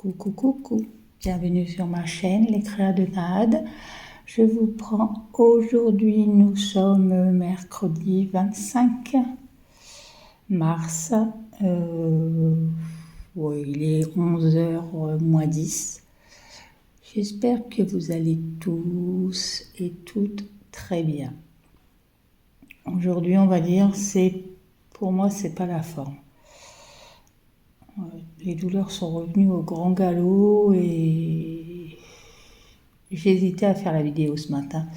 Coucou, coucou, bienvenue sur ma chaîne Les Créas de Nahad. Je vous prends aujourd'hui, nous sommes mercredi 25 mars, il est 11h moins 10. J'espère que vous allez tous et toutes très bien. Aujourd'hui, on va dire, pour moi, c'est pas la forme. Les douleurs sont revenues au grand galop et j'ai hésité à faire la vidéo ce matin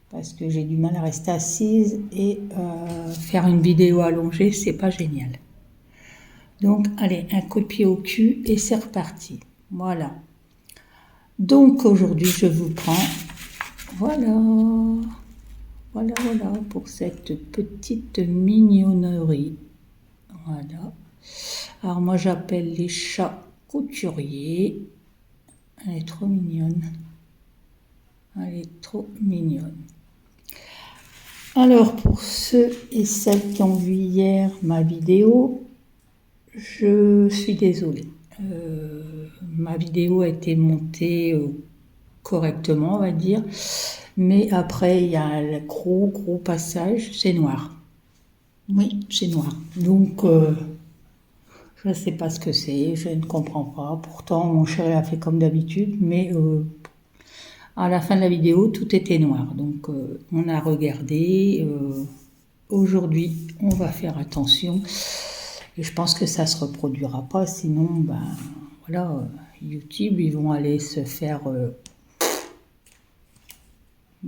parce que j'ai du mal à rester assise et faire une vidéo allongée, c'est pas génial. Donc, allez, un coup de pied au cul et c'est reparti. Voilà. Donc, aujourd'hui, je vous prends, voilà, pour cette petite mignonnerie. Voilà. Alors moi j'appelle les chats couturiers. Elle est trop mignonne. Elle est trop mignonne. Alors pour ceux et celles qui ont vu hier ma vidéo, je suis désolée. Ma vidéo a été montée correctement, on va dire. Mais après, il y a un gros passage, c'est noir. Oui, c'est noir. Donc... je ne sais pas ce que c'est, je ne comprends pas. Pourtant, mon chéri a fait comme d'habitude, mais à la fin de la vidéo, tout était noir. Donc, on a regardé. Aujourd'hui, on va faire attention. Et je pense que ça ne se reproduira pas. Sinon, YouTube, ils vont aller se faire,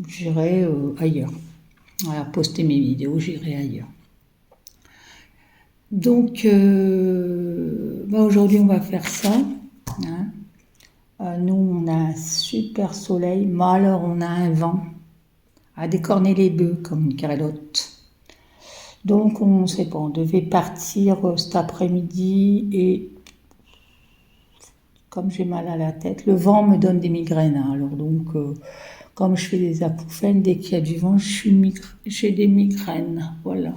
j'irai ailleurs. Voilà, poster mes vidéos, j'irai ailleurs. Donc, aujourd'hui, on va faire ça. Hein. Nous, on a un super soleil, mais alors on a un vent à décorner les bœufs, comme dirait l'autre. Donc, on ne sait pas, on devait partir cet après-midi et comme j'ai mal à la tête, le vent me donne des migraines. Hein. Alors donc, comme je fais des acouphènes, dès qu'il y a du vent, j'ai des migraines. Voilà.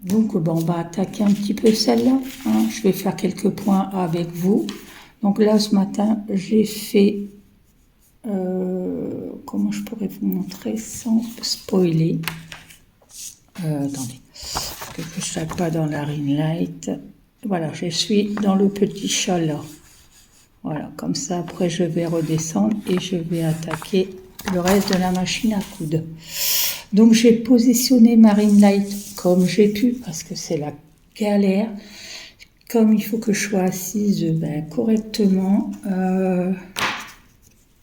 Donc, on va attaquer un petit peu celle-là. Hein. Je vais faire quelques points avec vous. Donc là, ce matin, j'ai fait... comment je pourrais vous montrer sans spoiler. Attendez, que je ne sois pas dans la ring light. Voilà, je suis dans le petit chat là. Voilà, comme ça, après, je vais redescendre et je vais attaquer le reste de la machine à coudre. Donc, j'ai positionné ma ring light comme j'ai pu, parce que c'est la galère. Comme il faut que je sois assise correctement,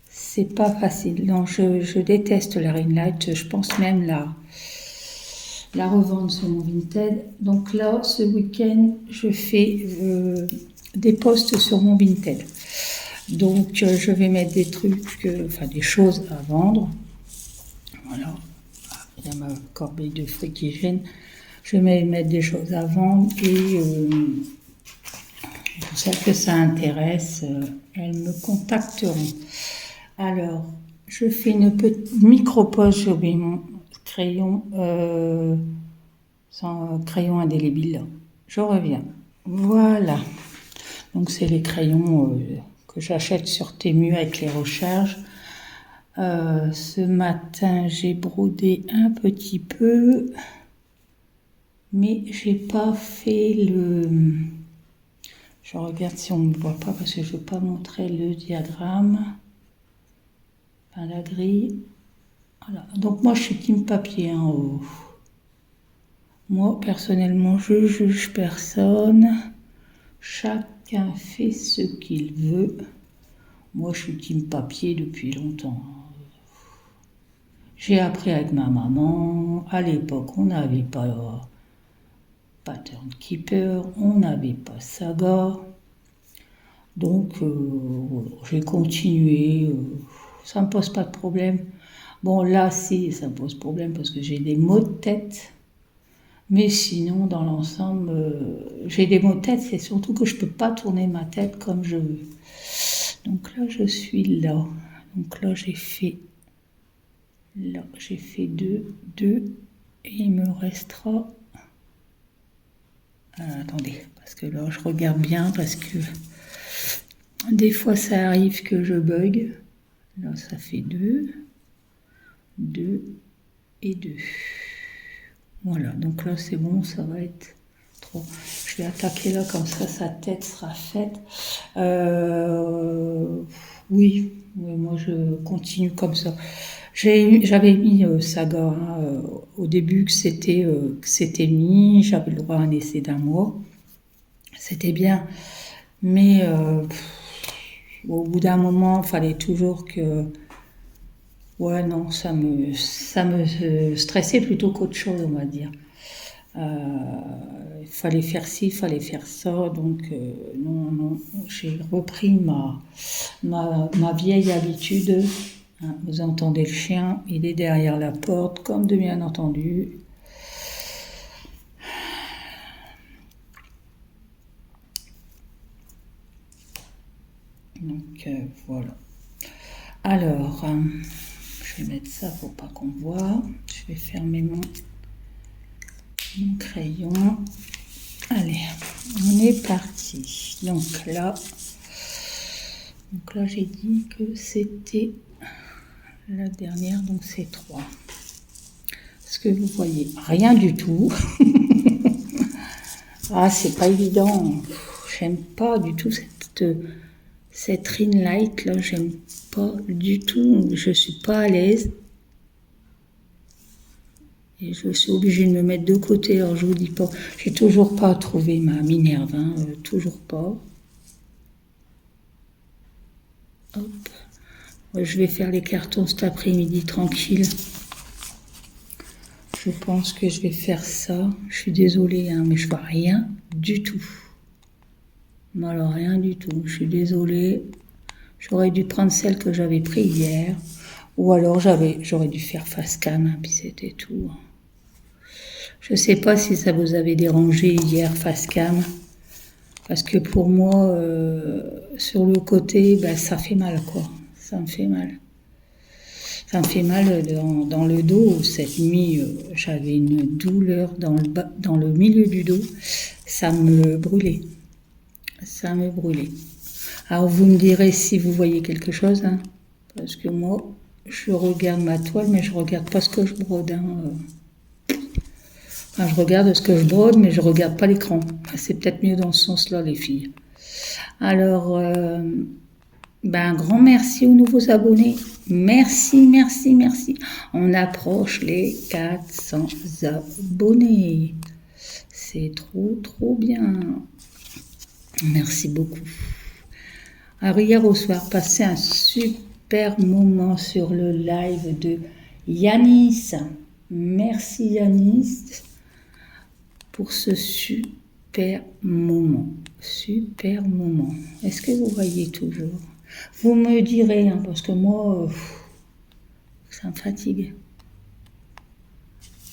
c'est pas facile. Donc, je déteste la ring light. Je pense même la revendre sur mon Vinted. Donc là, ce week-end, je fais des posts sur mon Vinted. Donc, je vais mettre des trucs, des choses à vendre. Voilà. Il y a ma corbeille de fruits qui gêne. Je vais mettre des choses à vendre et pour celles que ça intéresse, elles me contacteront. Alors, je fais une petite micro-pause. J'ai oublié mon crayon, sans crayon indélébile. Je reviens. Voilà. Donc, c'est les crayons que j'achète sur Temu avec les recharges. Ce matin, j'ai brodé un petit peu, mais j'ai pas fait le... Je regarde si on ne me voit pas parce que je ne veux pas montrer le diagramme. Enfin, la grille. Voilà. Donc moi, je suis team papier en haut. Moi, personnellement, je juge personne. Chacun fait ce qu'il veut. Moi, je suis team papier depuis longtemps. J'ai appris avec ma maman. À l'époque, on n'avait pas Pattern Keeper, on n'avait pas Saga. Donc, j'ai continué. Ça ne me pose pas de problème. Bon, là, si, ça me pose problème parce que j'ai des maux de tête. Mais sinon, dans l'ensemble, j'ai des maux de tête. C'est surtout que je ne peux pas tourner ma tête comme je veux. Donc là, je suis là. Donc là, j'ai fait deux. Et il me restera... attendez, Parce que là, je regarde bien parce que des fois, ça arrive que je bug. Là, ça fait 2, 2 et 2. Voilà, donc là, c'est bon, ça va être trop. Je vais attaquer là, comme ça, sa tête sera faite. Oui, moi, je continue comme ça. J'avais mis Saga au début que c'était mis, j'avais le droit à un essai d'un mois. C'était bien, mais au bout d'un moment, il fallait toujours que... Ouais, non, ça me stressait plutôt qu'autre chose, on va dire. Il fallait faire ci, il fallait faire ça, donc non, j'ai repris ma vieille habitude. Hein, vous entendez le chien, il est derrière la porte, comme de bien entendu. Donc voilà. Alors, je vais mettre ça pour pas qu'on voit. Je vais fermer mon crayon. Allez, on est parti. Donc là j'ai dit que c'était la dernière, donc c'est 3. Est-ce que vous voyez? Rien du tout. Ah, c'est pas évident. J'aime pas du tout cette ring light là, j'aime pas du tout. Je suis pas à l'aise. Et je suis obligée de me mettre de côté. Alors je vous dis pas, j'ai toujours pas trouvé ma Minerve, hein, toujours pas. Hop. Je vais faire les cartons cet après-midi tranquille. Je pense que je vais faire ça. Je suis désolée, hein, mais je vois rien du tout. Alors rien du tout. Je suis désolée. J'aurais dû prendre celle que j'avais prise hier. Ou alors j'aurais dû faire face cam, hein, puis c'était tout. Je ne sais pas si ça vous avait dérangé hier face cam. Parce que pour moi, sur le côté, ben, ça fait mal, quoi. Ça me fait mal. Ça me fait mal dans le dos. Cette nuit, j'avais une douleur dans le milieu du dos. Ça me brûlait. Ça me brûlait. Alors vous me direz si vous voyez quelque chose, hein, parce que moi, je regarde ma toile, mais je regarde pas ce que je brode. Hein. Enfin, je regarde ce que je brode, mais je regarde pas l'écran. C'est peut-être mieux dans ce sens-là, les filles. Alors, un grand merci aux nouveaux abonnés. Merci, merci, merci. On approche les 400 abonnés. C'est trop, trop bien. Merci beaucoup. Alors hier au soir, passé un super moment sur le live de Yanis. Merci Yanis pour ce super moment. Super moment. Est-ce que vous voyez toujours? Vous me direz, hein, parce que moi, ça me fatigue.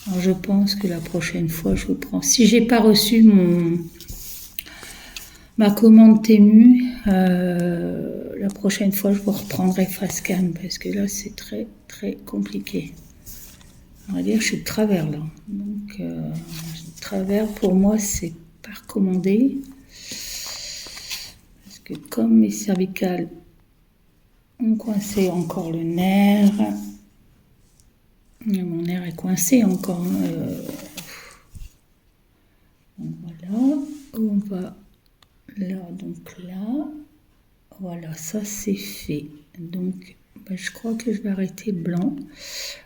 Alors je pense que la prochaine fois, je vous prends. Si j'ai pas reçu ma commande Temu, la prochaine fois, je vous reprendrai face cam parce que là, c'est très, très compliqué. On va dire que je suis de travers là. Donc, de travers, pour moi, c'est pas recommandé. Parce que comme mes cervicales ont coincé encore le nerf, mon nerf est coincé encore. Donc voilà, on va là, donc là. Voilà, ça c'est fait. Donc, je crois que je vais arrêter blanc.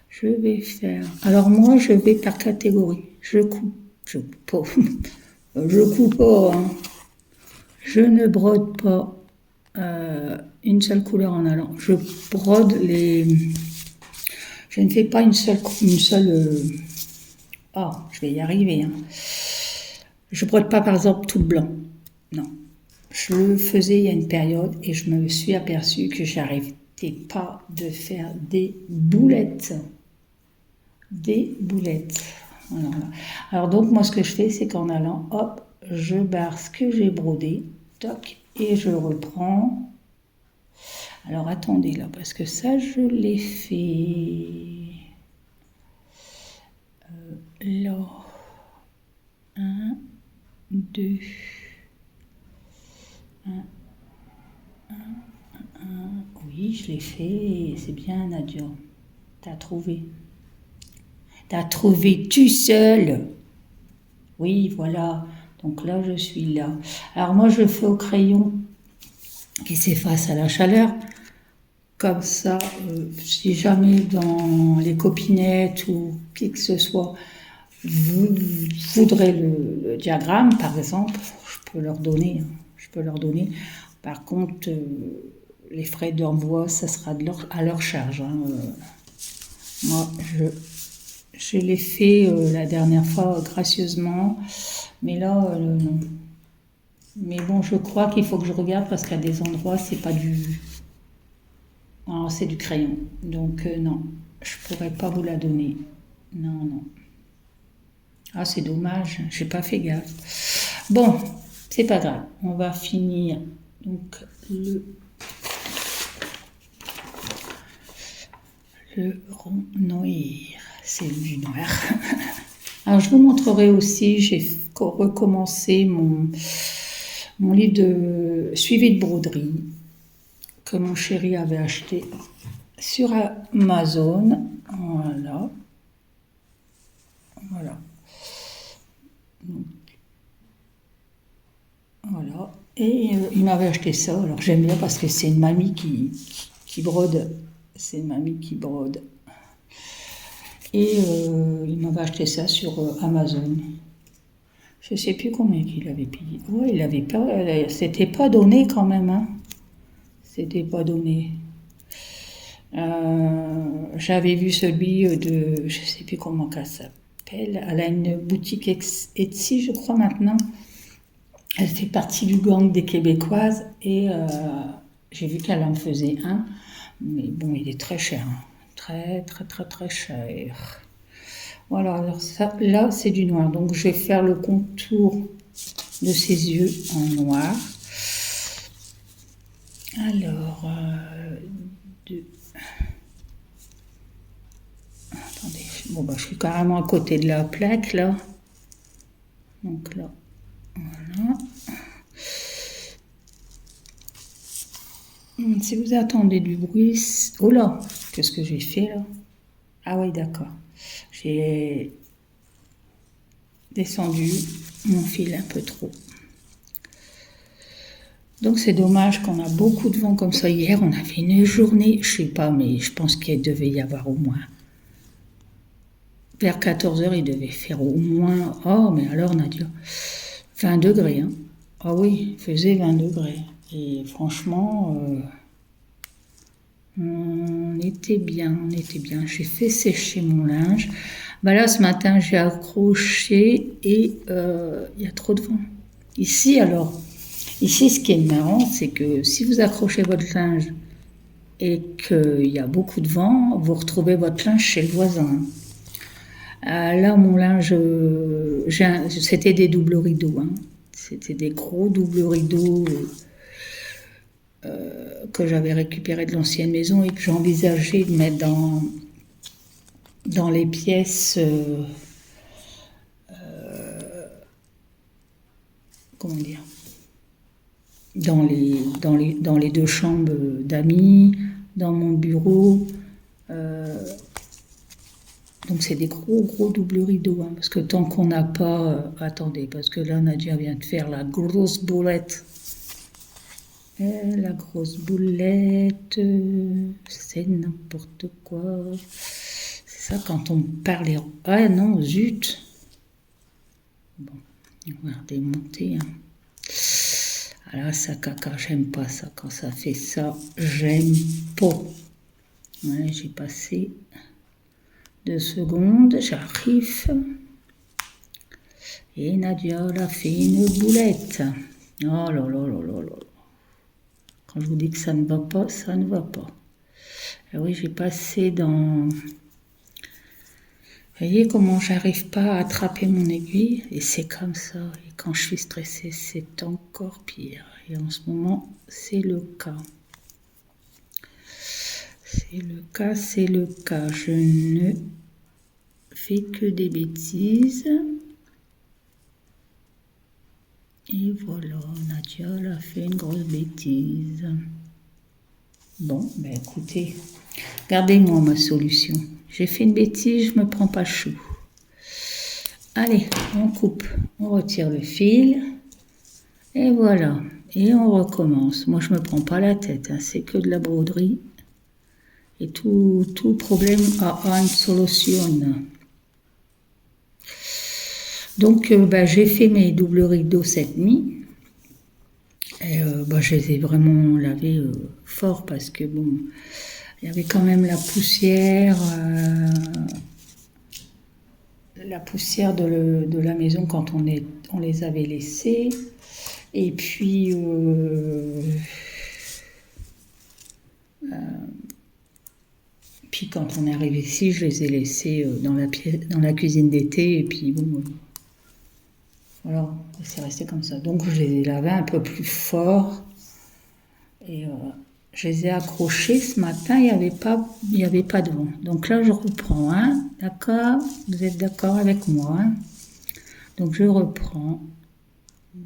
Je vais faire... Alors moi, je vais par catégorie. Je coupe pas. Je coupe pas. Hein. Je ne brode pas une seule couleur en allant. Je brode les... Je ne fais pas une seule... je vais y arriver. Hein. Je brode pas, par exemple, tout blanc. Non. Je le faisais il y a une période et je me suis aperçue que j'arrêtais pas de faire des boulettes. Des boulettes. Voilà. Alors donc moi ce que je fais c'est qu'en allant, hop, je barre ce que j'ai brodé, toc, et je reprends. Alors attendez là, parce que ça je l'ai fait là. 1, 2, Oui, je l'ai fait. C'est bien, Nadia. T'as trouvé. T'as trouvé tout seul. Oui, voilà. Donc là, je suis là. Alors moi, je fais au crayon qui s'efface à la chaleur. Comme ça, si jamais dans les copinettes ou qui que ce soit vous voudrez le diagramme, par exemple, je peux leur donner. Je peux leur donner. Par contre, les frais d'envoi, ça sera à leur charge. Moi, je l'ai fait la dernière fois gracieusement, mais là, non. Mais bon, je crois qu'il faut que je regarde parce qu'à des endroits, c'est pas du... Alors, c'est du crayon. Donc, non, je pourrais pas vous la donner. Non, non. Ah, c'est dommage, j'ai pas fait gaffe. Bon, c'est pas grave. On va finir donc le rond noir. C'est du noir. Alors, je vous montrerai aussi, j'ai recommencé mon livre de suivi de broderie que mon chéri avait acheté sur Amazon. Voilà. Voilà. Donc, voilà. Et il m'avait acheté ça. Alors j'aime bien parce que c'est une mamie qui brode. C'est une mamie qui brode. Et il m'avait acheté ça sur Amazon. Je sais plus combien il avait payé. Ouais, il avait pas. C'était pas donné quand même. Hein. C'était pas donné. J'avais vu celui de. Je sais plus comment ça s'appelle. Elle a une boutique Etsy, je crois maintenant. Elle fait partie du gang des Québécoises et j'ai vu qu'elle en faisait un. Mais bon, il est très cher. Hein. Très, très, très, très cher. Voilà, alors ça, là, c'est du noir. Donc, je vais faire le contour de ses yeux en noir. Alors, attendez. Bon, bah, je suis carrément à côté de la plaque, là. Donc là, voilà. Si vous attendez du bruit... Oh là, qu'est-ce que j'ai fait là? Ah oui, d'accord. J'ai descendu mon fil un peu trop. Donc c'est dommage qu'on a beaucoup de vent comme ça. Hier, on a fait une journée, je sais pas, mais je pense qu'il devait y avoir au moins... Vers 14h, il devait faire au moins... Oh, mais alors Nadia, 20 degrés. Hein. Ah oui, il faisait 20 degrés. Et franchement... on était bien, on était bien. J'ai fait sécher mon linge. Bah là, ce matin, j'ai accroché et il y a trop de vent. Ici, alors, ici, ce qui est marrant, c'est que si vous accrochez votre linge et qu'il y a beaucoup de vent, vous retrouvez votre linge chez le voisin. Là, mon linge, c'était des doubles rideaux. Hein. C'était des gros doubles rideaux que j'avais récupéré de l'ancienne maison et que j'envisageais de mettre dans les pièces, comment dire, dans les deux chambres d'amis, dans mon bureau. Donc c'est des gros doubles rideaux, hein, parce que tant qu'on n'a pas... attendez, parce que là Nadia vient de faire la grosse boulette. La grosse boulette, c'est n'importe quoi. C'est ça quand on parle... Ah non, zut. Bon, on va redémonter. Hein. Alors ça caca, j'aime pas ça. Quand ça fait ça, j'aime pas. Ouais, j'ai passé 2 secondes, j'arrive. Et Nadia a fait une boulette. Oh là là là là là. Quand je vous dis que ça ne va pas, ça ne va pas. Ah oui, j'ai passé dans... Vous voyez comment j'arrive pas à attraper mon aiguille? Et c'est comme ça. Et quand je suis stressée, c'est encore pire. Et en ce moment, c'est le cas. C'est le cas, c'est le cas. Je ne fais que des bêtises. Et Et voilà, Nadia elle a fait une grosse bêtise. Bon, ben écoutez, regardez-moi ma solution. J'ai fait une bêtise, je me prends pas chou. Allez, on coupe, on retire le fil. Et voilà, et on recommence. Moi, je me prends pas la tête, hein, c'est que de la broderie. Et tout problème a une solution. Donc, j'ai fait mes doubles rideaux cette nuit. Et je les ai vraiment lavés fort parce que bon, il y avait quand même la poussière de la maison quand on les avait laissés. Et puis, quand on est arrivé ici, je les ai laissés dans la cuisine d'été. Et puis bon, voilà, c'est resté comme ça. Donc je les ai lavés un peu plus fort. Et je les ai accrochés ce matin, il n'y avait pas de vent. Donc là, je reprends, hein, d'accord? Vous êtes d'accord avec moi, hein? Donc je reprends.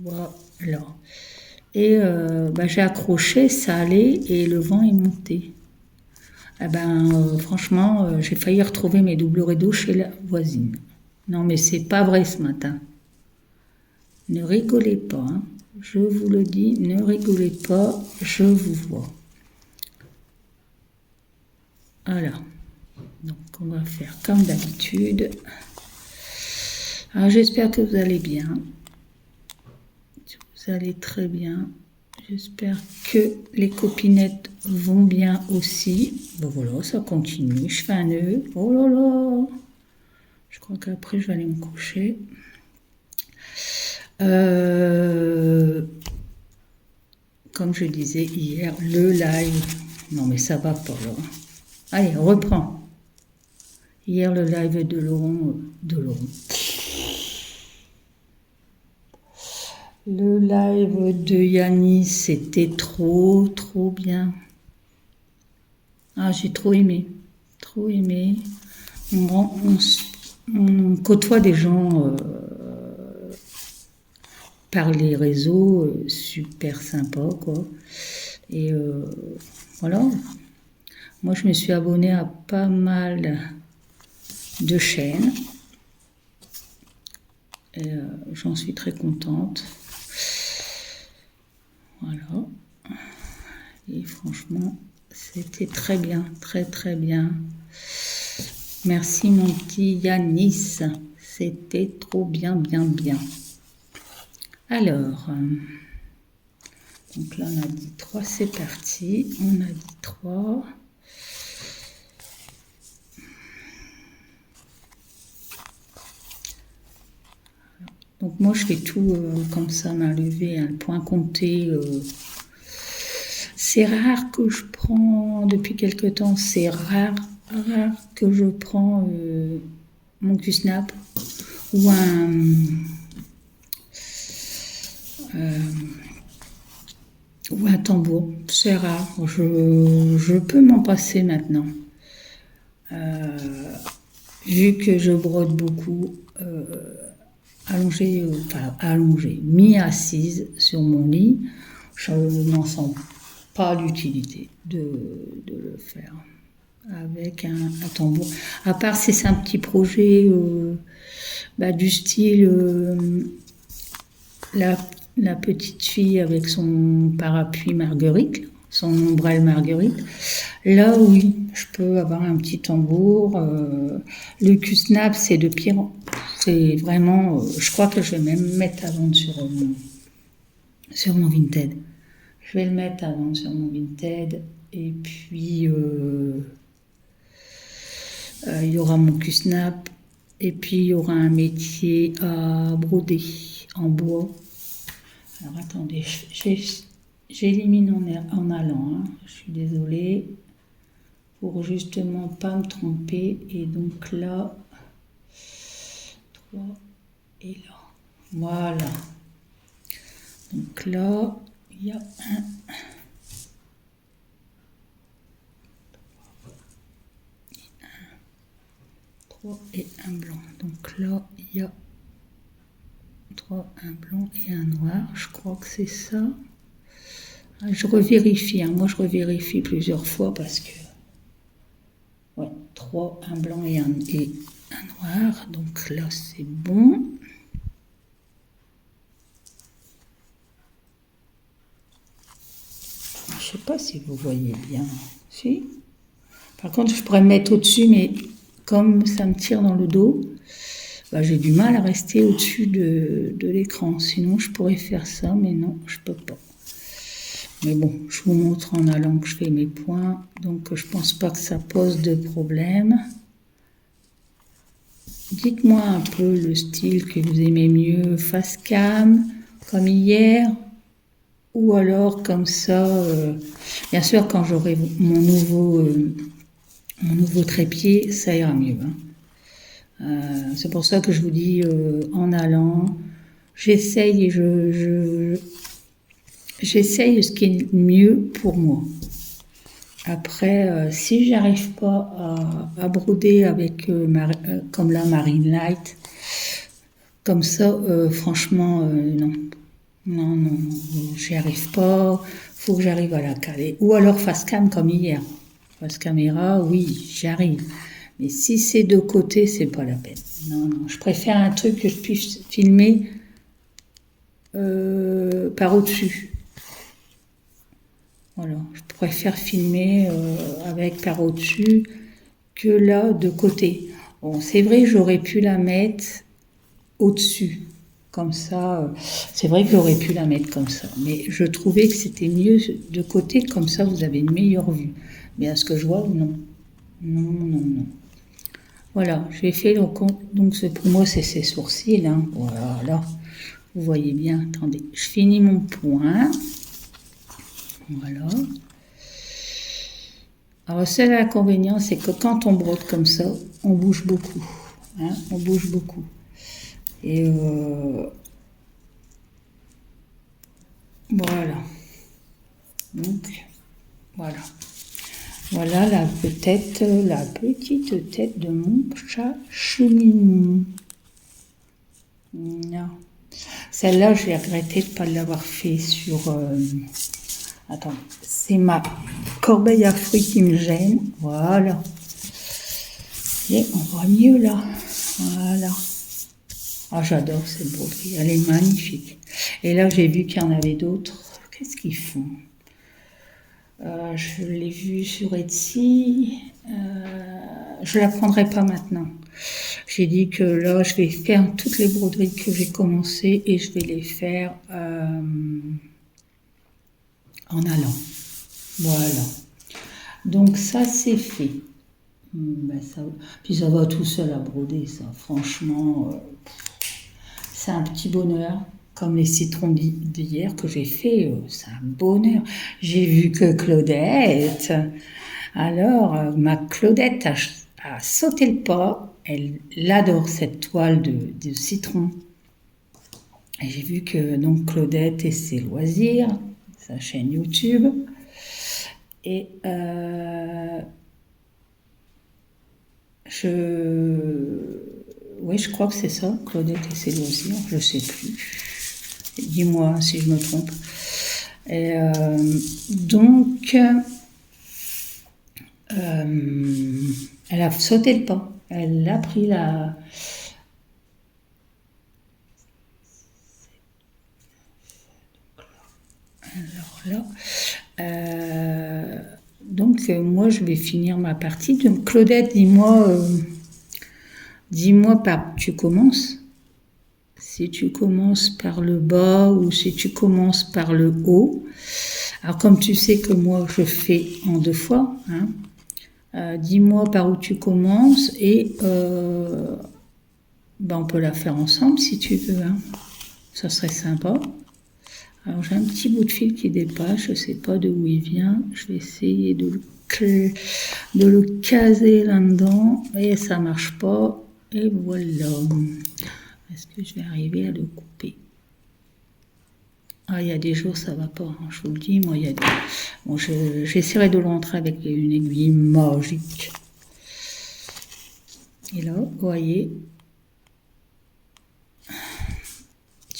Voilà. Et j'ai accroché, ça allait, et le vent est monté. Franchement, j'ai failli retrouver mes doubles rideaux chez la voisine. Non, mais c'est pas vrai ce matin. Ne rigolez pas, hein. Je vous le dis, ne rigolez pas, je vous vois. Voilà. Donc, on va faire comme d'habitude. Alors, j'espère que vous allez bien. Vous allez très bien. J'espère que les copinettes vont bien aussi. Bon, voilà, ça continue. Je fais un nœud. Oh là là! Je crois qu'après, je vais aller me coucher. Comme je disais hier, le live. Non, mais ça va pas, là. Allez, on reprend. Hier, le live de Laurent. Le live de Yanis, c'était trop bien. Ah, j'ai trop aimé. Trop aimé. On côtoie des gens par les réseaux, super sympa, quoi. Et voilà. Moi, je me suis abonnée à pas mal de chaînes. Et j'en suis très contente. Voilà. Et franchement, c'était très bien, très bien. Merci mon petit Yanis. C'était trop bien. Alors, donc là on a dit 3, c'est parti. On a dit 3. Donc moi je fais tout comme ça, main levée, hein, le point compté. C'est rare que je prends, depuis quelque temps, c'est rare que je prends mon Q-Snap ou un tambour. C'est rare, je peux m'en passer maintenant. Vu que je brode beaucoup, allongée, mi-assise sur mon lit, je n'en sens pas l'utilité de le faire avec un tambour. À part si c'est un petit projet du style la petite fille avec son parapluie Marguerite, son ombrelle Marguerite. Là, oui, je peux avoir un petit tambour. Le Q-Snap, c'est de pire. C'est vraiment... je crois que je vais même mettre à vendre sur mon Vinted. Je vais le mettre à vendre sur mon Vinted. Et puis, il y aura mon Q-Snap. Et puis, il y aura un métier à broder en bois. Alors, attendez, j'élimine en allant. Hein. Je suis désolée. Pour justement pas me tromper. Et donc là, 3 et là. Voilà. Donc là, il y a un... 3 et un blanc. Donc là, il y a 3, un blanc et un noir. Je crois que c'est ça. Je revérifie, hein. Moi je revérifie plusieurs fois parce que... Ouais, 3, un blanc et un noir. Donc là c'est bon. Je sais pas si vous voyez bien. Si. Par contre je pourrais me mettre au-dessus, mais comme ça me tire dans le dos, bah, j'ai du mal à rester au-dessus de l'écran. Sinon je pourrais faire ça, mais non, je peux pas. Mais bon, je vous montre en allant que je fais mes points, donc je pense pas que ça pose de problème. Dites-moi un peu le style que vous aimez mieux, face cam, comme hier, ou alors comme ça. Bien sûr, quand j'aurai mon nouveau trépied, ça ira mieux. Hein. C'est pour ça que je vous dis en allant, j'essaye et j'essaye ce qui est mieux pour moi. Après, si j'arrive pas à broder avec comme la Marine Light, comme ça, franchement, non. Non, j'y arrive pas. Faut que j'arrive à la caler. Ou alors face cam comme hier. Face caméra, oui, j'y arrive. Mais si c'est de côté, c'est pas la peine. Non, je préfère un truc que je puisse filmer par au-dessus. Voilà, je préfère filmer avec par au-dessus que là de côté. Bon, c'est vrai que j'aurais pu la mettre au-dessus, comme ça. C'est vrai que j'aurais pu la mettre comme ça, mais je trouvais que c'était mieux de côté, comme ça vous avez une meilleure vue. Mais à ce que je vois, non. Non. Voilà, j'ai fait donc pour moi c'est ses sourcils. Hein. Voilà, vous voyez bien. Attendez, je finis mon point. Voilà. Alors, le seul inconvénient, c'est que quand on brode comme ça, on bouge beaucoup. Hein, on bouge beaucoup. Et voilà. Donc, voilà. Voilà la petite tête de mon chat chouminou. Non. Celle-là, j'ai regretté de ne pas l'avoir fait sur... Attends, c'est ma corbeille à fruits qui me gêne. Voilà. Et on voit mieux là. Voilà. Ah, j'adore cette broderie. Elle est magnifique. Et là, j'ai vu qu'il y en avait d'autres. Qu'est-ce qu'ils font? Je l'ai vu sur Etsy. Je ne la prendrai pas maintenant. J'ai dit que là, je vais faire toutes les broderies que j'ai commencées et je vais les faire en allant. Voilà. Donc ça, c'est fait. Puis ça va tout seul à broder, ça. Franchement, c'est un petit bonheur. Comme les citrons d'hier que j'ai fait, c'est un bonheur. J'ai vu que Claudette, alors ma Claudette a sauté le pas. Elle adore cette toile de citron. Et j'ai vu que donc Claudette et ses loisirs, sa chaîne YouTube. Et oui, je crois que c'est ça, Claudette et ses loisirs, je ne sais plus. Dis-moi si je me trompe. Et donc, elle a sauté le pas. Elle a pris la... Alors là... donc, moi, je vais finir ma partie. Donc, Claudette, dis-moi par où tu commences. Si tu commences par le bas ou si tu commences par le haut. Alors, comme tu sais que moi, je fais en 2 fois, hein, dis-moi par où tu commences et on peut la faire ensemble si tu veux. Hein. Ça serait sympa. Alors, j'ai un petit bout de fil qui dépasse. Je ne sais pas de où il vient. Je vais essayer de le caser là-dedans. Et ça ne marche pas. Et voilà. Est-ce que je vais arriver à le couper? Ah, il y a des jours, ça va pas. Hein, je vous le dis, moi, il y a des... Bon, j'essaierai de le rentrer avec une aiguille magique. Et là, vous voyez,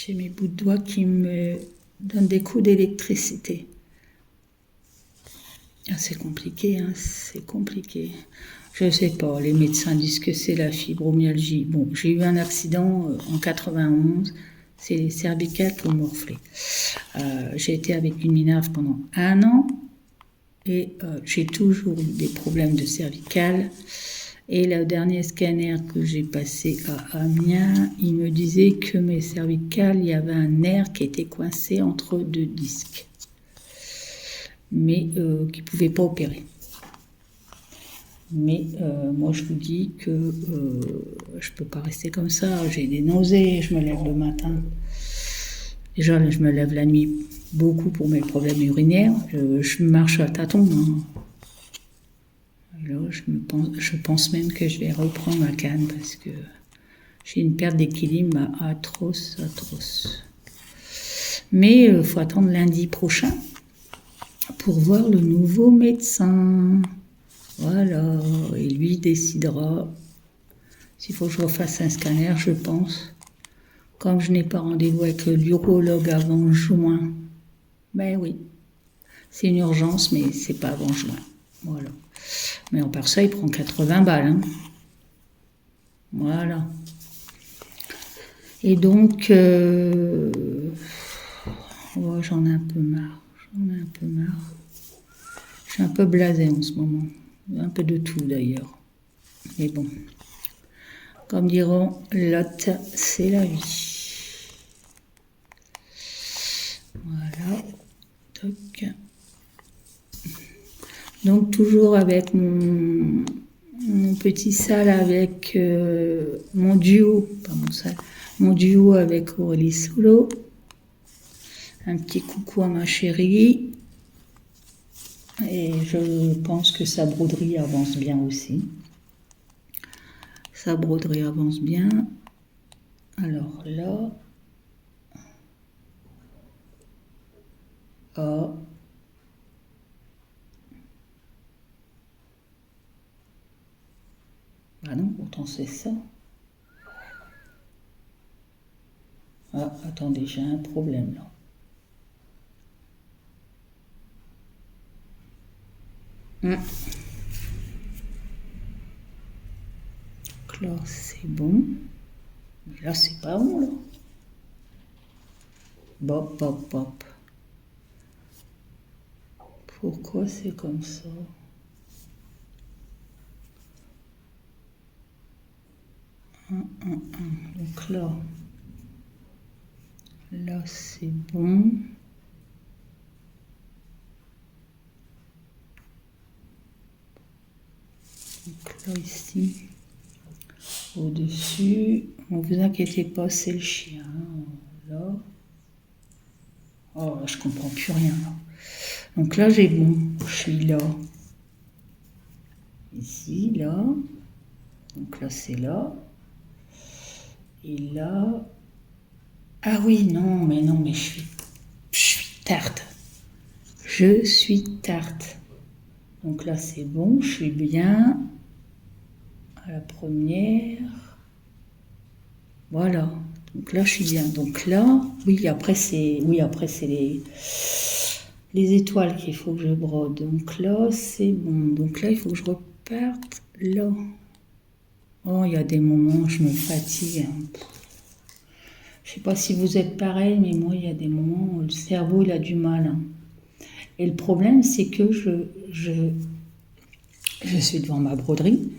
J'ai mes bouts de doigts qui me donnent des coups d'électricité. Ah, c'est compliqué, hein, c'est compliqué. Je sais pas, les médecins disent que c'est la fibromyalgie. Bon, j'ai eu un accident en 91, c'est les cervicales qui ont morflé. J'ai été avec une minerve pendant 1 an et j'ai toujours eu des problèmes de cervicales. Et le dernier scanner que j'ai passé à Amiens, il me disait que mes cervicales, il y avait un nerf qui était coincé entre 2 disques, mais qui ne pouvait pas opérer. Mais moi, je vous dis que je ne peux pas rester comme ça. J'ai des nausées, je me lève le matin. Déjà, là, je me lève la nuit beaucoup pour mes problèmes urinaires. Je marche à tâtons. Hein. Alors, je pense même que je vais reprendre ma canne parce que j'ai une perte d'équilibre atroce. Mais il faut attendre lundi prochain pour voir le nouveau médecin. Voilà, et lui décidera s'il faut que je refasse un scanner, je pense. Comme je n'ai pas rendez-vous avec l'urologue avant juin, ben oui, c'est une urgence, mais c'est pas avant juin. Voilà. Mais en part ça, il prend 80 balles. Hein. Voilà. Et donc, ouais, j'en ai un peu marre. Je suis un peu blasée en ce moment. Un peu de tout d'ailleurs. Mais bon. Comme diront Lot, c'est la vie. Voilà. Toc. Donc toujours avec mon petit sale avec mon duo, pas mon sale, mon duo avec Aurélie Solo. Un petit coucou à ma chérie. Et je pense que sa broderie avance bien aussi. Sa broderie avance bien. Alors là. Ah. Ah non, pourtant c'est ça. Ah, attendez, j'ai un problème là. Donc là, c'est bon. Mais là, c'est pas bon, là. Bop. Pourquoi c'est comme ça? Donc là, c'est bon. Donc là, ici, au-dessus, ne vous inquiétez pas, c'est le chien. Là. Oh, là, je comprends plus rien. Là. Donc là, j'ai bon. Je suis là. Ici, là. Donc là, c'est là. Et là... Ah oui, non, mais je suis tarte. Je suis tarte. Donc là, c'est bon, je suis bien. À la première. Voilà. Donc là, je suis bien. Donc là, oui, après, c'est les étoiles qu'il faut que je brode. Donc là, c'est bon. Donc là, il faut que je reparte là. Oh, il y a des moments où je me fatigue. Je sais pas si vous êtes pareil, mais moi, il y a des moments où le cerveau, il a du mal. Hein. Et le problème, c'est que je suis devant ma broderie,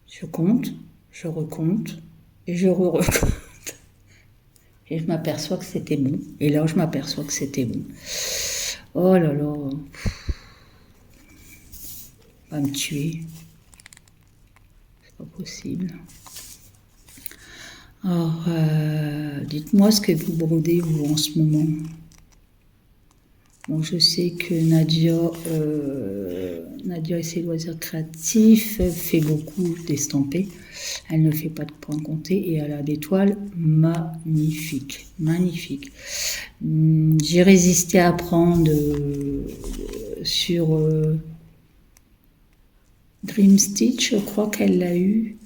je compte, je recompte, et je recompte. Et je m'aperçois que c'était bon. Et là, je m'aperçois que c'était bon. Oh là là. Va me tuer. C'est pas possible. Alors, dites-moi ce que vous brodez, vous, en ce moment. Bon, je sais que Nadia et ses loisirs créatifs fait beaucoup d'estampés. Elle ne fait pas de points comptés et elle a des toiles magnifiques. J'ai résisté à prendre sur Dream Stitch, je crois qu'elle l'a eu.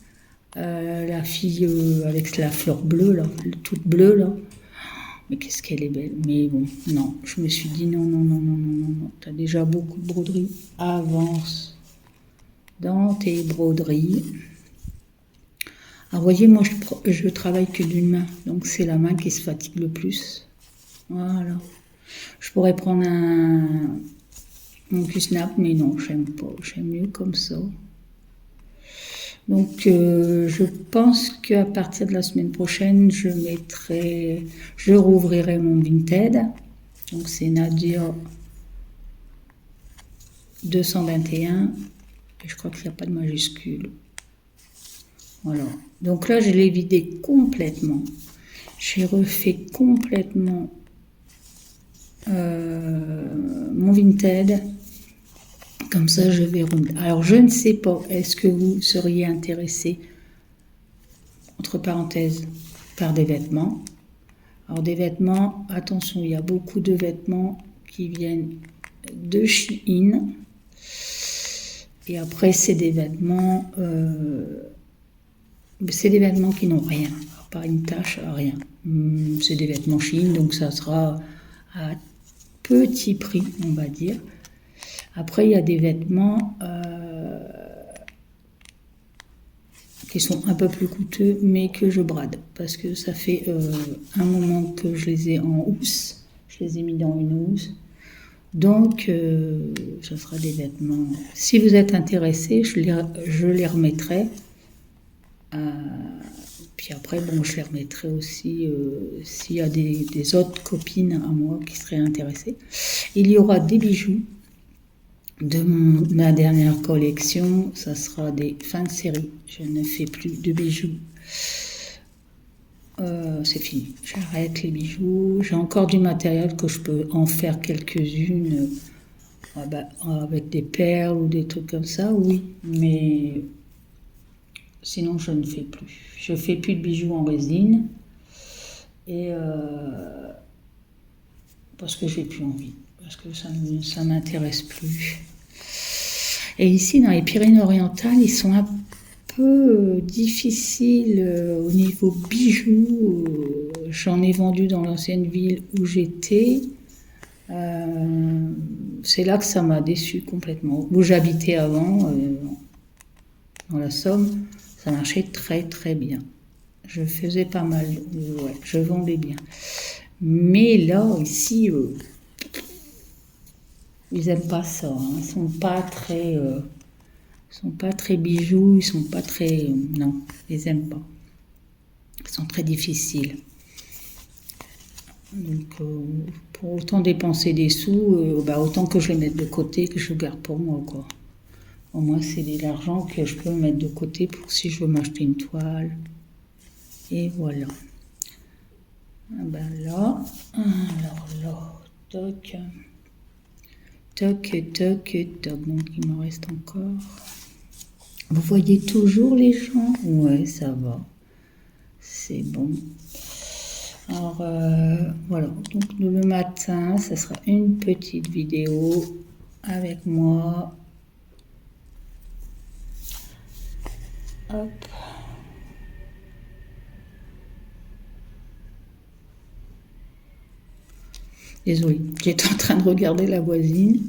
La fille avec la fleur bleue, là, toute bleue, là. Mais qu'est-ce qu'elle est belle. Mais bon, non. Je me suis dit non, non, non, non, non, non, non. T'as déjà beaucoup de broderies. Avance dans tes broderies. Alors, voyez, moi, je travaille que d'une main. Donc, c'est la main qui se fatigue le plus. Voilà. Je pourrais prendre mon Q-Snap, mais non, j'aime pas. J'aime mieux comme ça. Donc, je pense qu'à partir de la semaine prochaine, je rouvrirai mon Vinted. Donc, c'est Nadia 221. Et je crois qu'il n'y a pas de majuscule. Voilà. Donc là, je l'ai vidé complètement. J'ai refait complètement mon Vinted. Comme ça, je vais remettre. Alors, je ne sais pas, est-ce que vous seriez intéressé, entre parenthèses, par des vêtements? Alors, des vêtements, attention, il y a beaucoup de vêtements qui viennent de Shein. Et après, c'est des vêtements qui n'ont rien, pas une tache, rien. C'est des vêtements Shein, donc ça sera à petit prix, on va dire. Après, il y a des vêtements qui sont un peu plus coûteux, mais que je brade, parce que ça fait un moment que je les ai en housse. Je les ai mis dans une housse. Donc, ce sera des vêtements. Si vous êtes intéressé, je les remettrai. Puis après, bon, je les remettrai aussi s'il y a des autres copines à moi qui seraient intéressées. Il y aura des bijoux de ma dernière collection. Ça sera des fins de série. Je ne fais plus de bijoux. C'est fini. J'arrête les bijoux. J'ai encore du matériel que je peux en faire quelques-unes avec des perles ou des trucs comme ça, oui. Mais sinon, je ne fais plus. Je fais plus de bijoux en résine. Et parce que j'ai plus envie. Parce que ça m'intéresse plus. Et ici, dans les Pyrénées-Orientales, ils sont un peu difficiles au niveau bijoux. J'en ai vendu dans l'ancienne ville où j'étais. C'est là que ça m'a déçu complètement. Où j'habitais avant, dans la Somme, ça marchait très très bien. Je faisais pas mal, ouais, je vendais bien. Mais là, ici, ils n'aiment pas ça. Hein. Ils sont pas très bijoux, ils sont pas très... non, ils n'aiment pas. Ils sont très difficiles. Donc, pour autant dépenser des sous, autant que je les mette de côté, que je garde pour moi, quoi. Au moins, c'est de l'argent que je peux mettre de côté pour si je veux m'acheter une toile. Et voilà. Ah ben là, alors là, toc. Toc, toc, toc. Donc, il m'en reste encore. Vous voyez toujours les gens? Ouais, ça va. C'est bon. Alors, voilà. Donc, le matin, ça sera une petite vidéo avec moi. Hop. Désolée, j'étais en train de regarder la voisine,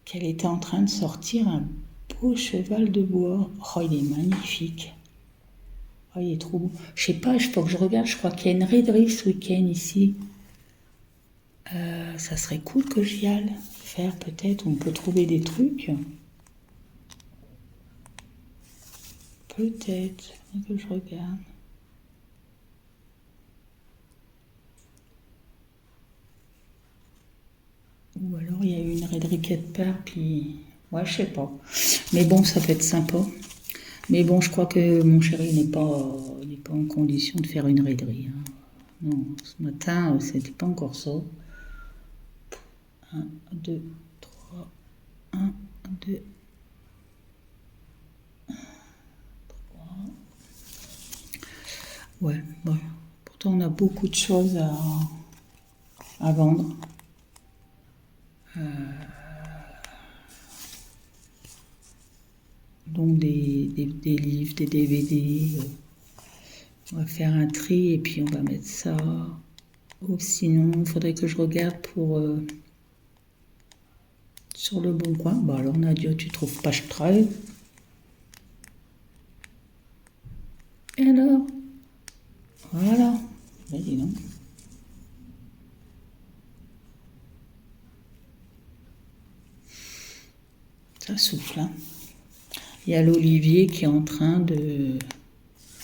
qu'elle était en train de sortir un beau cheval de bois. Oh, il est magnifique. Oh, il est trop beau. Je sais pas, il faut que je regarde, je crois qu'il y a une raiderie ce week-end ici. Ça serait cool que j'y aille faire peut-être, on peut trouver des trucs. Peut-être, que je regarde. Ou alors il y a eu une raiderie quelque part, puis... ouais, je sais pas. Mais bon, ça peut être sympa. Mais bon, je crois que mon chéri n'est pas en condition de faire une raiderie. Hein. Non, ce matin, c'était pas encore ça. 1, 2, 3, 1, 2, 3. Ouais, bon. Pourtant, on a beaucoup de choses à vendre. Donc des livres, des DVD. On va faire un tri et puis on va mettre ça. Ou sinon, il faudrait que je regarde pour sur le bon coin. Bah alors Nadia, tu trouves pas, je travaille. Et alors? Voilà. Ben, dis donc. Ça souffle, hein. Il y a l'olivier qui est en train de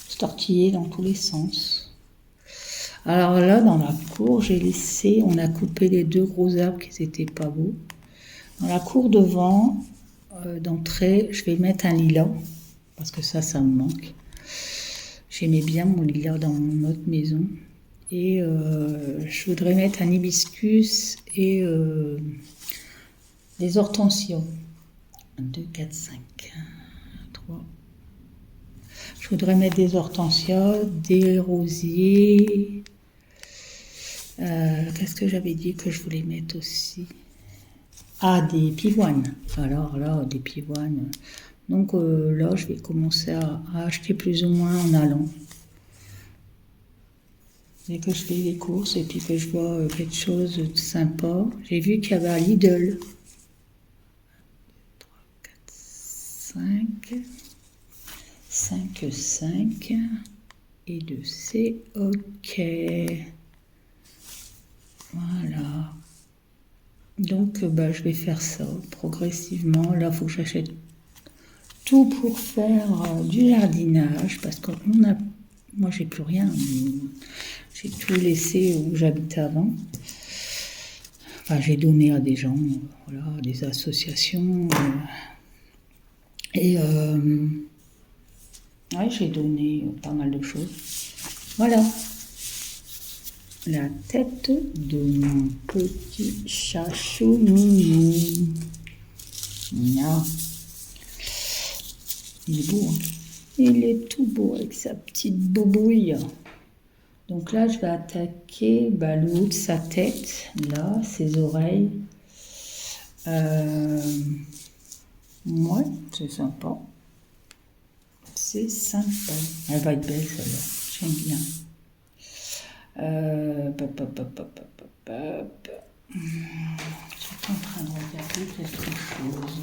se tortiller dans tous les sens. Alors là, dans la cour, on a coupé les 2 gros arbres qui n'étaient pas beaux. Dans la cour devant, d'entrée, je vais mettre un lilas, parce que ça me manque. J'aimais bien mon lilas dans notre maison. Et je voudrais mettre un hibiscus et des hortensias. 1, 2, 4, 5, 3. Je voudrais mettre des hortensias, des rosiers. Qu'est-ce que j'avais dit que je voulais mettre aussi? Ah, des pivoines. Alors là, des pivoines. Donc là, je vais commencer à acheter plus ou moins en allant. Dès que je fais les courses et puis que je vois quelque chose de sympa. J'ai vu qu'il y avait un Lidl. 3, 4, 5. 5, 5. Et 2, c'est OK. Voilà. Donc, je vais faire ça progressivement. Là, il faut que j'achète tout pour faire du jardinage parce que moi, j'ai plus rien. J'ai tout laissé où j'habitais avant. Enfin, j'ai donné à des gens, voilà, à des associations. Et ouais, j'ai donné pas mal de choses. Voilà. La tête de mon petit chachou mignon. Mignon. Il est beau, hein. Il est tout beau avec sa petite boubouille. Donc là, je vais attaquer le haut de sa tête, là, ses oreilles. Ouais, c'est sympa. C'est sympa. Elle va être belle, celle-là. J'aime bien. Je suis en train de regarder quelque chose.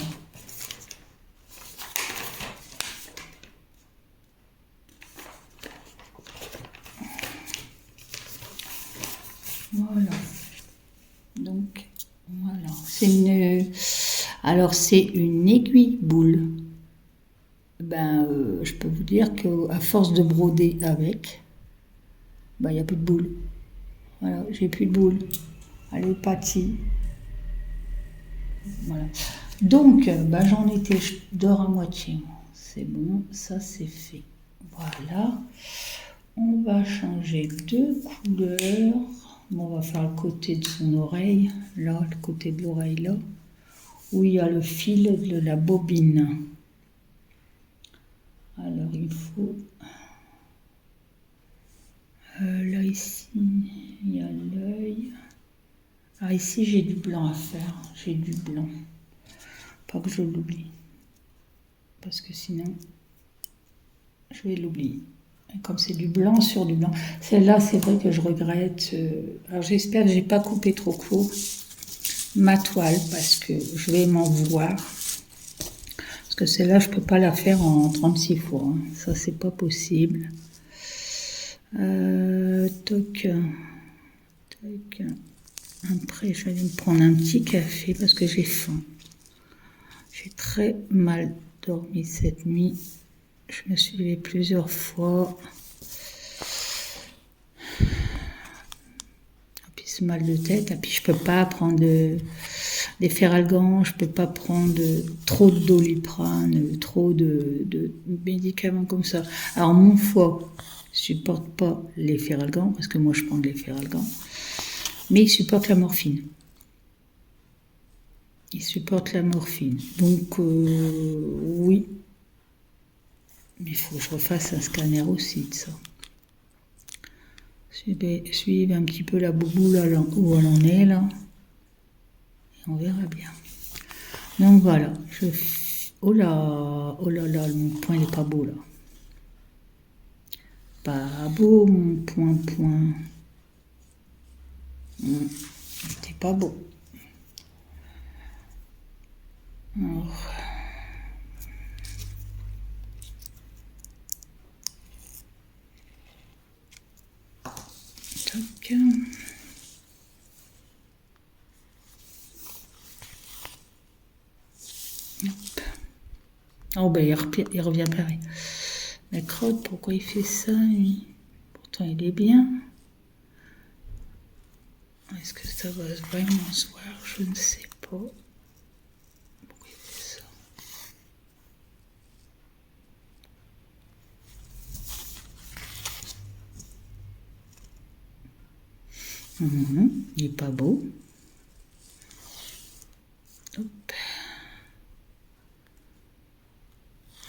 Voilà. Donc, voilà. Alors, c'est une aiguille boule. Je peux vous dire qu'à force de broder avec, il n'y a plus de boule. Voilà, j'ai plus de boule. Elle est partie. Voilà. Donc, j'en étais, je dors à moitié. C'est bon, ça c'est fait. Voilà. On va changer de couleur. On va faire le côté de son oreille, là, le côté de l'oreille là, où il y a le fil de la bobine. Alors il faut... là ici, il y a l'œil. Ah ici j'ai du blanc à faire, j'ai du blanc. Pas que je l'oublie. Parce que sinon, je vais l'oublier. Comme c'est du blanc sur du blanc. Celle-là, c'est vrai que je regrette. Alors j'espère que j'ai pas coupé trop court ma toile parce que je vais m'en vouloir. Parce que celle-là, je peux pas la faire en 36 fois. Hein. Ça, c'est pas possible. Toc. Après, je vais aller me prendre un petit café parce que j'ai faim. J'ai très mal dormi cette nuit. Je me suis levée plusieurs fois. Et puis ce mal de tête. Et puis je peux pas prendre des Feralgan. Je peux pas prendre trop de Doliprane, trop de médicaments comme ça. Alors mon foie supporte pas les Feralgan parce que moi je prends des Feralgan. Mais il supporte la morphine. Il supporte la morphine. Donc oui. Mais il faut que je refasse un scanner aussi de ça. Suivez un petit peu la boubou là, où elle en est là. Et on verra bien. Donc voilà. Oh là là, mon point il n'est pas beau là. Pas beau mon point. C'était pas beau. Alors, tac. Hop. Oh ben il revient pareil. La crotte, pourquoi il fait ça lui? Pourtant il est bien. Est-ce que ça va vraiment se voir? Je ne sais pas. Pourquoi il fait ça? Il est pas beau. Hop.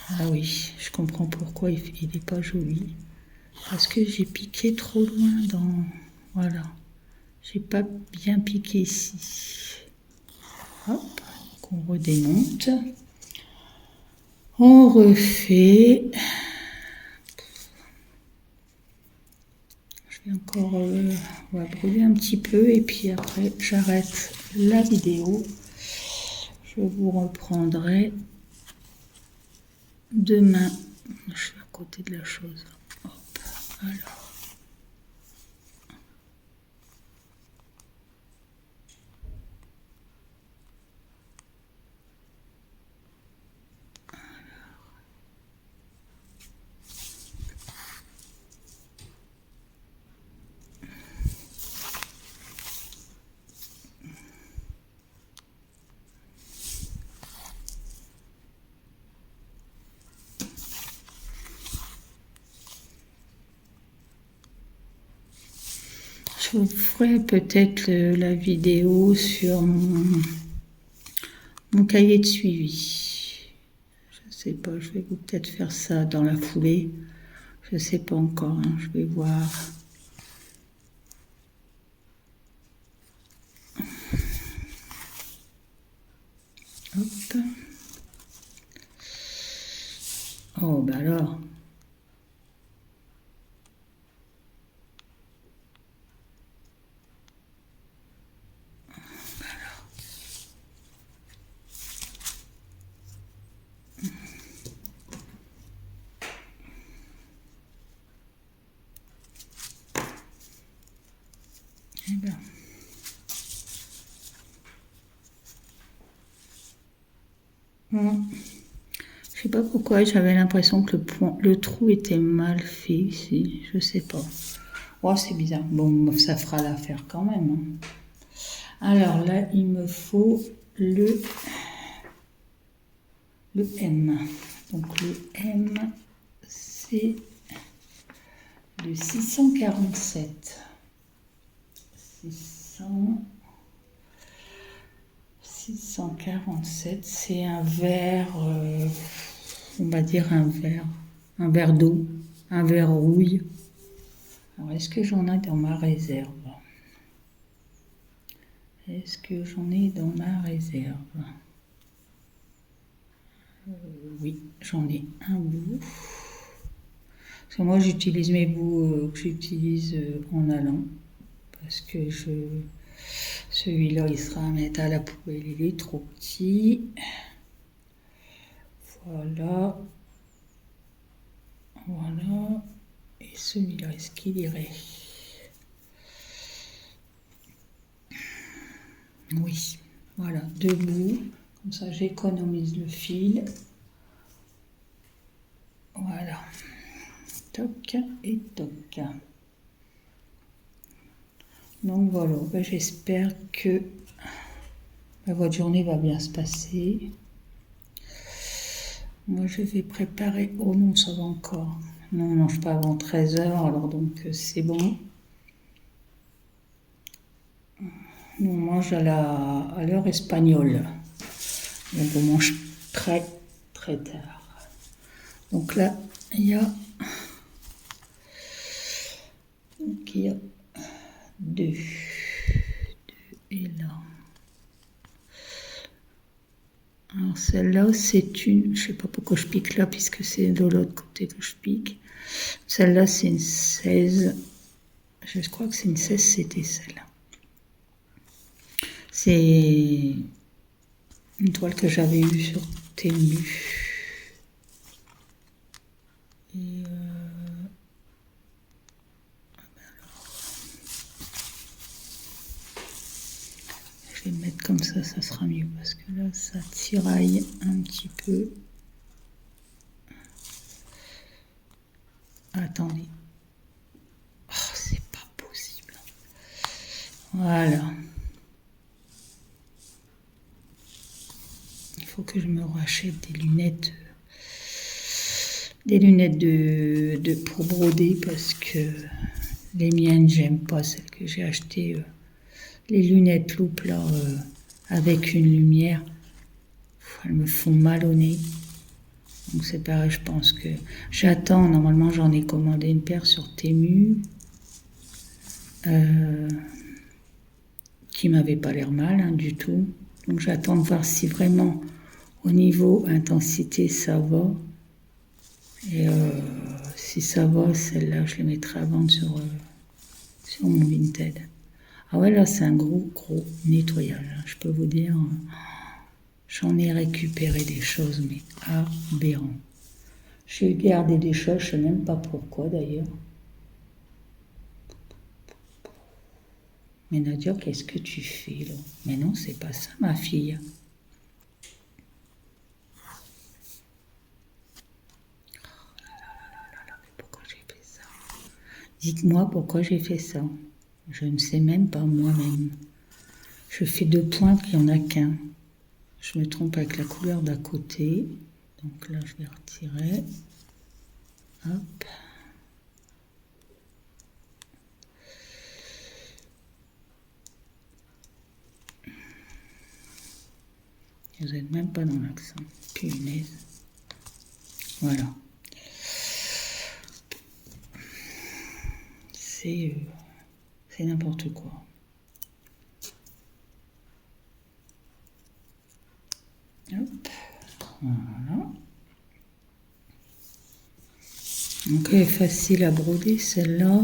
Ah oui, je comprends pourquoi il n'est pas joli. Parce que j'ai piqué trop loin dans... Voilà. J'ai pas bien piqué ici. Hop, on redémonte. On refait. Je vais encore on va brûler un petit peu et puis après j'arrête la vidéo. Je vous reprendrai demain. Je suis à côté de la chose. Hop, alors. Je vous ferai peut-être la vidéo sur mon cahier de suivi. Je sais pas, je vais peut-être faire ça dans la foulée. Je sais pas encore, hein, je vais voir. Hop. Oh, bah alors. Eh ben. Je sais pas pourquoi, j'avais l'impression que le trou était mal fait ici, je sais pas. Oh, c'est bizarre. Bon, ça fera l'affaire quand même. Hein. Alors là, il me faut le M. Donc le M, c'est le 647. 647, c'est un verre, on va dire un verre d'eau, un verre rouille. Alors, est-ce que j'en ai dans ma réserve? Est-ce que j'en ai dans ma réserve? Oui, j'en ai un bout. Parce que moi, j'utilise mes bouts que j'utilise en allant. Parce que celui-là, il sera à mettre à la poubelle, il est trop petit. Voilà. Voilà. Et celui-là, est-ce qu'il irait? Oui. Voilà, deux bouts. Comme ça, j'économise le fil. Voilà. Toc et toc. Donc voilà, ben, j'espère que votre journée va bien se passer. Moi, je vais préparer... Oh non, ça va encore. Non, on ne mange pas avant 13h, alors donc c'est bon. Nous, on mange à l'heure espagnole. Donc, on mange très, très tard. Donc là, il y a deux. Et là. Alors celle-là, c'est une... Je sais pas pourquoi je pique là, puisque c'est de l'autre côté que je pique. Celle-là, c'est une 16. Je crois que c'est une 16, c'était celle-là. C'est une toile que j'avais eue sur Temu. Et je vais le mettre comme ça sera mieux parce que là, ça tiraille un petit peu. Attendez. Oh, c'est pas possible. Voilà. Il faut que je me rachète des lunettes. Pour broder parce que les miennes, j'aime pas celles que j'ai achetées. Les lunettes loupe là, avec une lumière, elles me font mal au nez. Donc c'est pareil, je pense que j'attends. Normalement, j'en ai commandé une paire sur Temu. Qui m'avait pas l'air mal hein, du tout. Donc j'attends de voir si vraiment au niveau intensité ça va. Et si ça va, celle-là, je les mettrai à vendre sur mon Vinted. Ah ouais, là, c'est un gros nettoyage. Hein. Je peux vous dire, j'en ai récupéré des choses, mais aberrant. J'ai gardé des choses, je sais même pas pourquoi d'ailleurs. Mais Nadia, qu'est-ce que tu fais là? Mais non, c'est pas ça, ma fille. Pourquoi j'ai fait ça? Dites-moi pourquoi j'ai fait ça. Je ne sais même pas moi-même. Je fais 2 points, il n'y en a qu'un. Je me trompe avec la couleur d'à côté. Donc là, je vais retirer. Hop. Vous n'êtes même pas dans l'accent. Punaise. Voilà. C'est n'importe quoi. Hop. Voilà. Donc elle est facile à broder celle-là.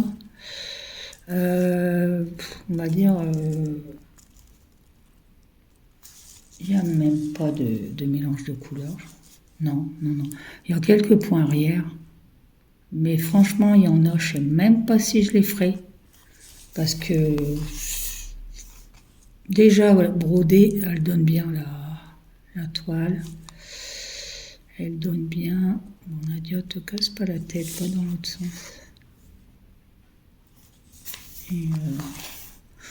On va dire... il n'y a même pas de mélange de couleurs. Non. Il y a quelques points arrière. Mais franchement, il y en a, je ne sais même pas si je les ferai. Parce que déjà, voilà, broder, elle donne bien la toile. Elle donne bien. Bon, Nadia, te casse pas la tête, pas dans l'autre sens. Et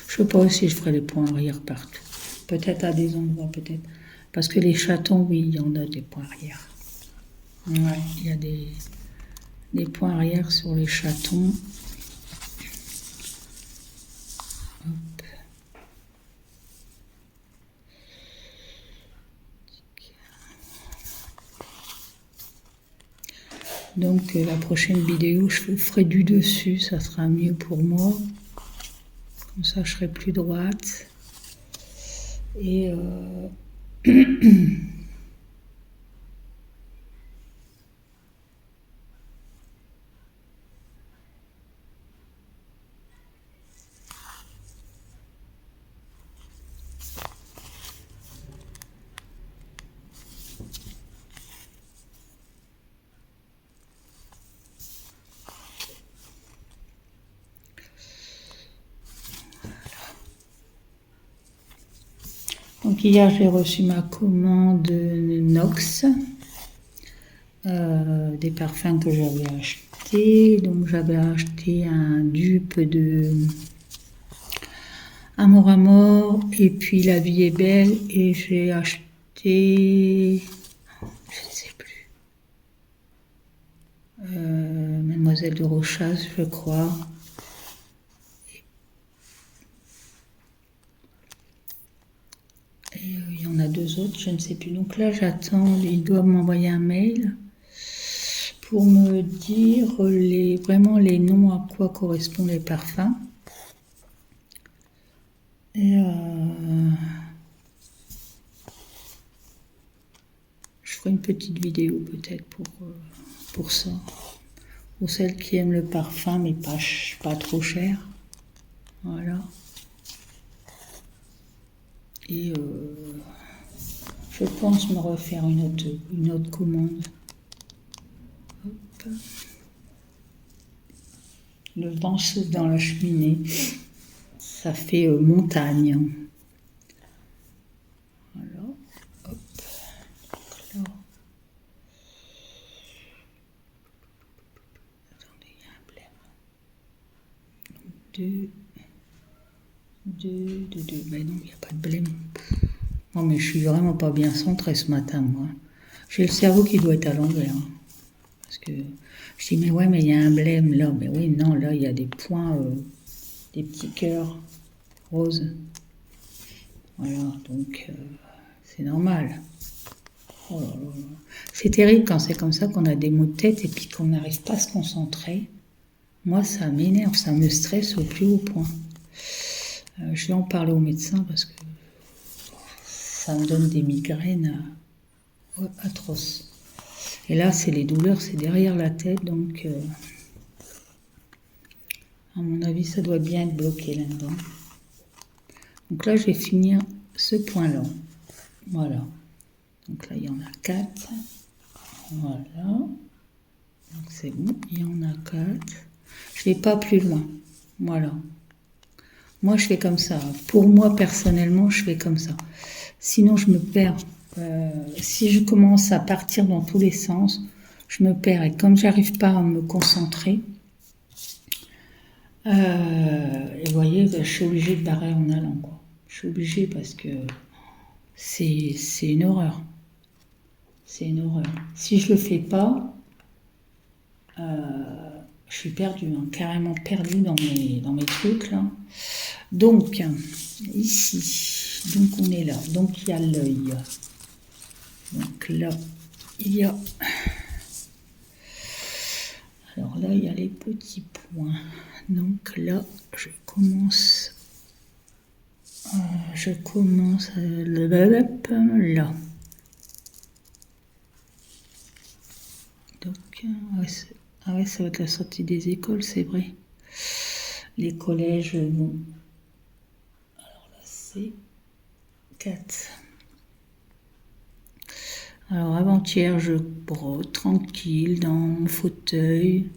je sais pas si je ferai les points arrière partout. Peut-être à des endroits, peut-être. Parce que les chatons, oui, il y en a des points arrière. Ouais, il y a des points arrière sur les chatons. Hop. Donc la prochaine vidéo, je vous ferai du dessus, ça sera mieux pour moi. Comme ça, je serai plus droite. Et donc hier, j'ai reçu ma commande Nox, des parfums que j'avais achetés. Donc j'avais acheté un dupe de Amour à mort et puis La vie est belle et j'ai acheté, je ne sais plus, Mademoiselle de Rochas, je crois. Et il y en a 2 autres, je ne sais plus. Donc là, j'attends, ils doivent m'envoyer un mail pour me dire vraiment les noms à quoi correspondent les parfums. Et je ferai une petite vidéo peut-être pour ça. Pour celles qui aiment le parfum, mais pas trop cher. Voilà. Et je pense me refaire une autre commande. Hop. Le vent souffle dans la cheminée. Ça fait montagne. Voilà. Hop. Là. Attendez, il y a un blême. Deux. Ben non, il n'y a pas de blême. Non, mais je suis vraiment pas bien centrée ce matin, moi. J'ai le cerveau qui doit être à l'envers. Parce que je dis, mais ouais, mais il y a un blême là. Mais oui, non, là, il y a des points, des petits cœurs roses. Voilà, donc c'est normal. Oh là là. C'est terrible quand c'est comme ça qu'on a des maux de tête et puis qu'on n'arrive pas à se concentrer. Moi, ça m'énerve, ça me stresse au plus haut point. Je vais en parler au médecin parce que ça me donne des migraines atroces. Et là, c'est les douleurs, c'est derrière la tête, donc à mon avis, ça doit bien être bloqué là-dedans. Donc là, je vais finir ce point-là. Voilà. Donc là, il y en a 4. Voilà. Donc c'est bon, il y en a 4. Je ne vais pas plus loin. Voilà. Moi, je fais comme ça. Pour moi, personnellement, je fais comme ça. Sinon, je me perds. Si je commence à partir dans tous les sens, je me perds. Et comme j'arrive pas à me concentrer, et vous voyez, je suis obligée de barrer en allant, quoi. Je suis obligée parce que c'est une horreur. C'est une horreur. Si je le fais pas, je suis perdue, hein, carrément perdue dans mes trucs là. Donc ici, donc on est là. Donc il y a l'œil. Donc là, il y a. Alors là, il y a les petits points. Donc là, je commence là. Donc, ouais, ça va être la sortie des écoles, c'est vrai. Les collèges, bon. Alors là, c'est 4. Alors avant-hier, je brosse tranquille dans mon fauteuil.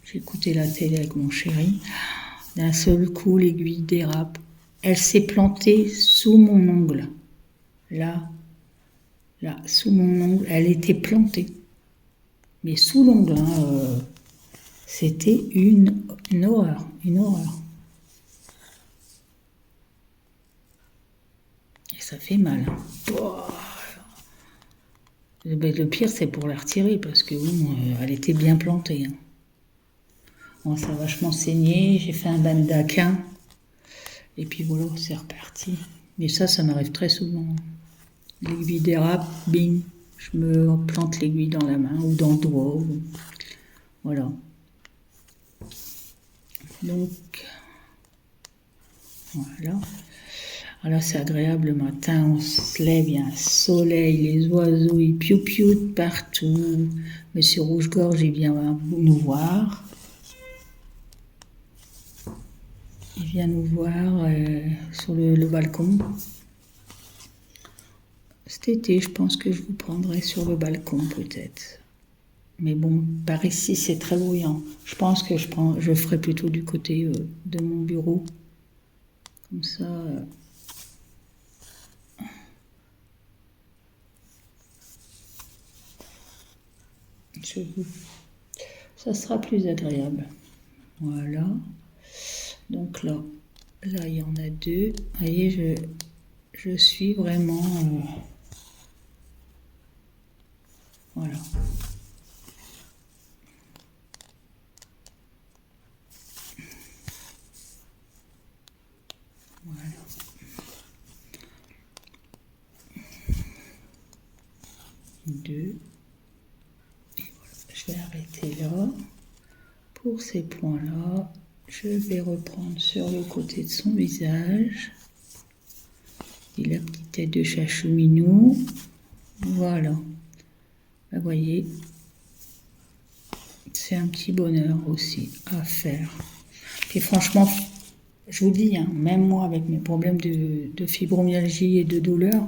J'écoutais la télé avec mon chéri. D'un seul coup, l'aiguille dérape. Elle s'est plantée sous mon ongle. Là, sous mon ongle, elle était plantée. Mais sous l'ongle, hein, c'était une horreur, une horreur. Et ça fait mal. Oh. Le pire, c'est pour la retirer, parce que bon, elle était bien plantée. Hein. Bon, ça a vachement saigné, j'ai fait un bain d'aquin, et puis voilà, c'est reparti. Mais ça m'arrive très souvent. L'aiguille dérape, bing, je me plante l'aiguille dans la main, ou dans le doigt, voilà. Donc, voilà. Alors c'est agréable le matin, on se lève, il y a un soleil, les oiseaux, ils piou-pioutent partout. Monsieur Rouge-Gorge, il vient nous voir. Il vient nous voir sur le balcon. Cet été, je pense que je vous prendrai sur le balcon peut-être. Mais bon, par ici, c'est très bruyant. Je pense que je ferai plutôt du côté de mon bureau. Comme ça... ça sera plus agréable. Voilà. Donc là, il y en a 2. Vous voyez, je suis vraiment... voilà. Voilà. Deux. Je vais arrêter là. Pour ces points-là, je vais reprendre sur le côté de son visage. Et la petite tête de chachou minou. Voilà. Vous voyez, c'est un petit bonheur aussi à faire. Et franchement, je vous dis, hein, même moi avec mes problèmes de fibromyalgie et de douleur,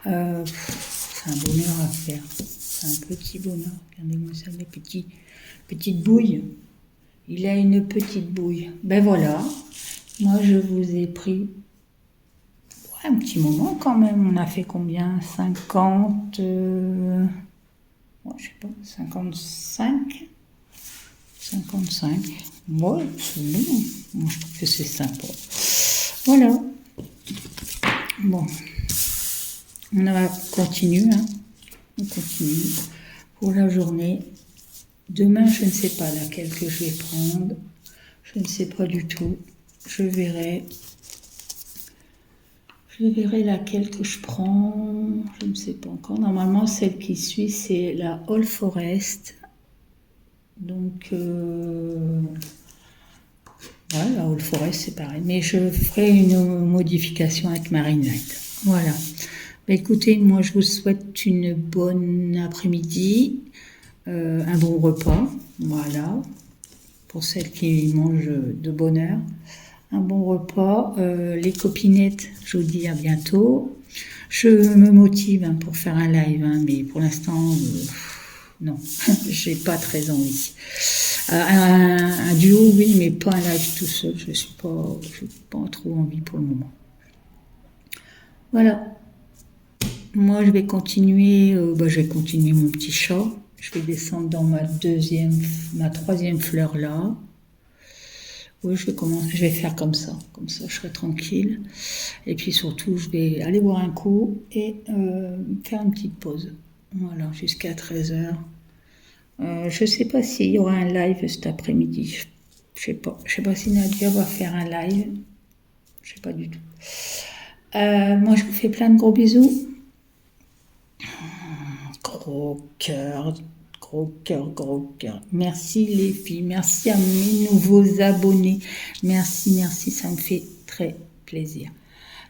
c'est un bonheur à faire. C'est un petit bonheur. Regardez-moi ça, les petites bouilles. Il a une petite bouille. Ben voilà, moi je vous ai pris un petit moment quand même. On a fait combien? 50, je sais pas, 55? 55. Ouais, c'est bon. Moi je trouve que c'est sympa. Voilà. Bon. On va continuer, hein. On continue pour la journée. Demain, je ne sais pas laquelle que je vais prendre. Je ne sais pas du tout. Je verrai laquelle que je prends. Je ne sais pas encore. Normalement, celle qui suit, c'est la All Forest. Donc, ouais, la All Forest, c'est pareil. Mais je ferai une modification avec Marine Light. Voilà. Bah, écoutez, moi, je vous souhaite une bonne après-midi, un bon repas. Voilà. Pour celles qui mangent de bonne heure. Un bon repas. Les copinettes, je vous dis à bientôt. Je me motive pour faire un live, mais pour l'instant, non, j'ai pas très envie. Un duo, oui, mais pas un live tout seul. Je n'ai pas trop envie pour le moment. Voilà. Moi, je vais continuer. Je vais continuer mon petit chat. Je vais descendre dans ma troisième fleur là. Oui, je vais faire comme ça. Comme ça, je serai tranquille. Et puis surtout, je vais aller boire un coup et faire une petite pause. Voilà, jusqu'à 13h. Je ne sais pas s'il y aura un live cet après-midi. Je sais pas. Je sais pas si Nadia va faire un live. Je sais pas du tout. Moi, je vous fais plein de gros bisous. Gros cœur. Gros cœur, gros cœur. Merci les filles. Merci à mes nouveaux abonnés. Merci, ça me fait très plaisir.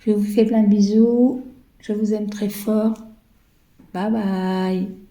Je vous fais plein de bisous. Je vous aime très fort. Bye bye.